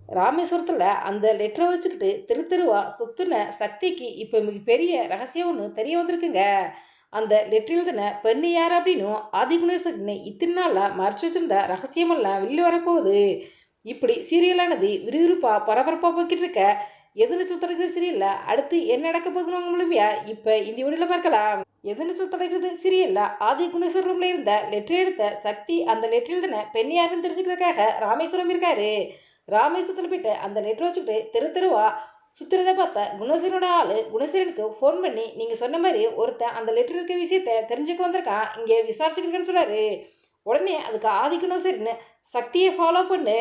ராமேஸ்வரத்தில் அந்த லெட்டரை வச்சுக்கிட்டு தெரு தெருவா சுத்துன சக்திக்கு இப்போ மிகப்பெரிய ரகசியம் ஒன்று தெரிய வந்திருக்குங்க. அந்த லெட்டர் எழுதின பெண்ணு யார் அப்படின்னும் ஆதிகுணேசன் இத்தனை நாளாக மறைச்சு வச்சிருந்த ரகசியமெல்லாம் வெளியே வரப்போகுது. இப்படி சீரியலானது விறுவிறுப்பாக பரபரப்பாக போய்கிட்டு இருக்க எதிர்த்து தொடர்கிறது சீரியல்ல அடுத்து என்ன நடக்க போகுதுன்னு மூலமையா இப்போ இந்த வீடியோவில் பார்க்கலாம். எதிர்த்து தொடர்கிறது சீரியல்ல ஆதிகுணேஸ்வரர் ரூம்ல இருந்த லெட்டர் எடுத்த சக்தி அந்த லெட்டர் எழுதின பெண் யாருன்னு தெரிஞ்சுக்கிறதுக்காக ராமேஸ்வரம் இருக்காரு. ராமேஸ்வரத்தில் போயிட்டு அந்த லெட்டர் வச்சுக்கிட்டு தெரு தெருவா சுற்றுறதை பார்த்த குணசேரனோட ஆள் குணசேரனுக்கு ஃபோன் பண்ணி நீங்கள் சொன்ன மாதிரி ஒருத்தன் அந்த லெட்டர் இருக்க விஷயத்த தெரிஞ்சுக்க வந்திருக்கான், இங்கே விசாரிச்சுக்கிருக்கேன்னு சொல்கிறாரு. உடனே அதுக்கு ஆதி குணசேரன் சக்தியை ஃபாலோ பண்ணு,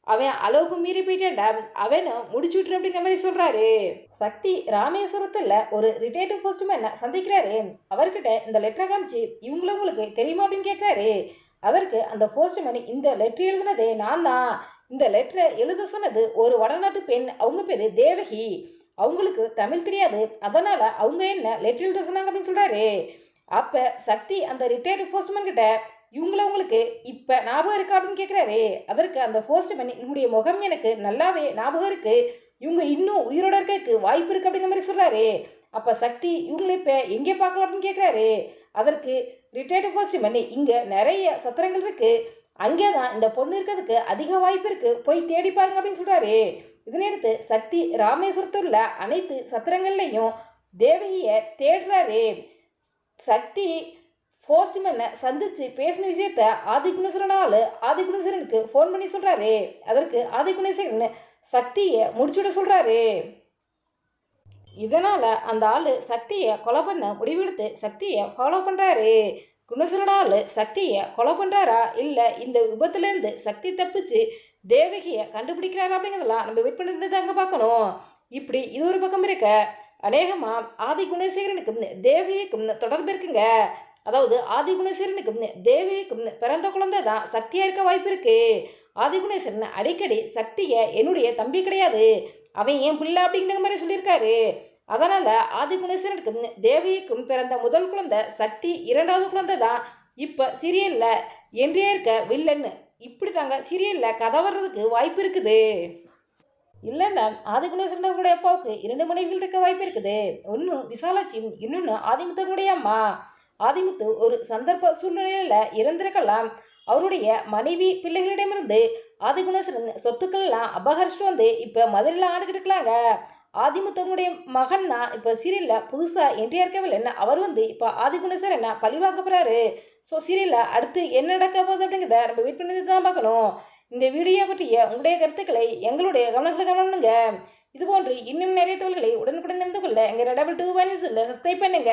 அவன் அளவுக்கு மீறி போயிட்டேன்டா, அவனை முடிச்சு விட்டுரு அப்படிங்கிற மாதிரி சொல்கிறாரு. சக்தி ராமேஸ்வரத்தில் ஒரு ரிட்டையர்டு போஸ்ட்மேனை சந்திக்கிறாரு. அவர்கிட்ட இந்த லெட்டரை காமிச்சு இவங்களும் உங்களுக்கு தெரியுமா அப்படின்னு கேட்குறாரு. அதற்கு அந்த போஸ்ட்மேன் இந்த லெட்டர் எழுதுனதே நான் தான், இந்த லெட்டரை எழுத சொன்னது ஒரு வடநாட்டு பெண், அவங்க பேர் தேவகி, அவங்களுக்கு தமிழ் தெரியாது, அதனால் அவங்க என்ன லெட்டர் எழுத சொன்னாங்க அப்படின்னு சொல்கிறாரு. அப்போ சக்தி அந்த ரிட்டையர்டு போஸ்ட்மேன் கிட்ட இவங்கள உங்களுக்கு இப்போ ஞாபகம் இருக்கா அப்படின்னு கேட்குறாரு. அதற்கு அந்த போஸ்ட்மேன் இவங்களுடைய முகம் எனக்கு நல்லாவே ஞாபகம் இருக்குது, இவங்க இன்னும் உயிரோட இருக்க வாய்ப்பு இருக்குது அப்படிங்கிற மாதிரி சொல்கிறாரு. அப்போ சக்தி இவங்களை இப்போ எங்கே பார்க்கலாம் அப்படின்னு கேட்குறாரு. அதற்கு ரிட்டையர்டு போஸ்ட்மேன் இங்கே நிறைய சத்திரங்கள் இருக்குது, அங்கே தான் இந்த பொண்ணு இருக்கிறதுக்கு அதிக வாய்ப்பு இருக்குது, போய் தேடி பாருங்க அப்படின்னு சொல்கிறாரு. இதனையடுத்து சக்தி ராமேஸ்வரத்தூரில் அனைத்து சத்திரங்கள்லையும் தேவகியை தேடுறாரு. சக்தி போஸ்ட்மேனை சந்தித்து பேசின விஷயத்த ஆதிகுணேஸ்வரனுக்கு ஃபோன் பண்ணி சொல்கிறாரு. அதற்கு ஆதிகுணேஸ்வரன் சக்தியை முடிச்சுட சொல்கிறாரு. இதனால் அந்த ஆள் சக்தியை கொலை பண்ண முடிவெடுத்து சக்தியை ஃபாலோ பண்ணுறாரு. குணசேரனோட ஆள் சக்தியை கொலை பண்ணுறாரா இல்லை இந்த விபத்துலேருந்து சக்தி தப்பிச்சு தேவகியை கண்டுபிடிக்கிறாரா அப்படிங்கிறதெல்லாம் நம்ம வெயிட் பண்ணிட்டு தாங்க பார்க்கணும். இப்படி இது ஒரு பக்கம் இருக்க அநேகமாக ஆதி குணசேகரனுக்கும் தேவகிக்கும் தொடர்பு இருக்குங்க. அதாவது ஆதி குணசேகரனுக்கும் தேவகிக்கும் பிறந்த குழந்தை தான் சக்தியாக இருக்க வாய்ப்பு இருக்குது. ஆதி குணேசன் அடிக்கடி சக்தியை என்னுடைய தம்பி கிடையாது, அவன் என் பிள்ளை அப்படிங்கிற மாதிரி சொல்லியிருக்காரு. அதனால் ஆதி குணேசனுக்கும் தேவிக்கும் பிறந்த முதல் குழந்தை சக்தி, இரண்டாவது குழந்தை தான் இப்போ சீரியலில் என்றே இருக்க வில்லன்னு. இப்படி தாங்க சீரியலில் கதை வர்றதுக்கு வாய்ப்பு இருக்குது. இல்லைன்னா ஆதி குணேசனுடைய அப்பாவுக்கு 2 மனைவிகள் இருக்க வாய்ப்பு இருக்குது. ஒன்று விசாலாட்சி, இன்னொன்று ஆதிமுத்தனுடைய அம்மா. ஆதிமுத்து ஒரு சந்தர்ப்ப சூழ்நிலையில் இறந்திருக்கலாம். அவருடைய மனைவி பிள்ளைகளிடமிருந்து ஆதிகுணேசன் சொத்துக்கள்லாம் அபகரிச்சுட்டு வந்து இப்போ மதுரையில் ஆண்டுகிட்டு இருக்கலாங்க. ஆதிமுத்தனுடைய மகன் தான் இப்போ சீரியலில் புதுசாக என்ட்ரியாக இருக்கவில்லை, அவர் வந்து இப்போ ஆதிகுணேசன் என்ன பழிவாக்க போகிறாரு. ஸோ சீரியலில் அடுத்து என்ன நடக்க போகுது அப்படிங்கிறத நம்ம வெயிட் பண்ணி தான் பார்க்கணும். இந்த வீடியோ பற்றிய உங்களுடைய கருத்துக்களை எங்களுடைய கவனத்தில் கவனிங்க. இதுபோன்று இன்னும் நிறைய தகவல்களை உடனுக்குடன் தெரிந்து கொள்ள எங்கள் 222 சப்ஸ்கிரைப் பண்ணுங்க.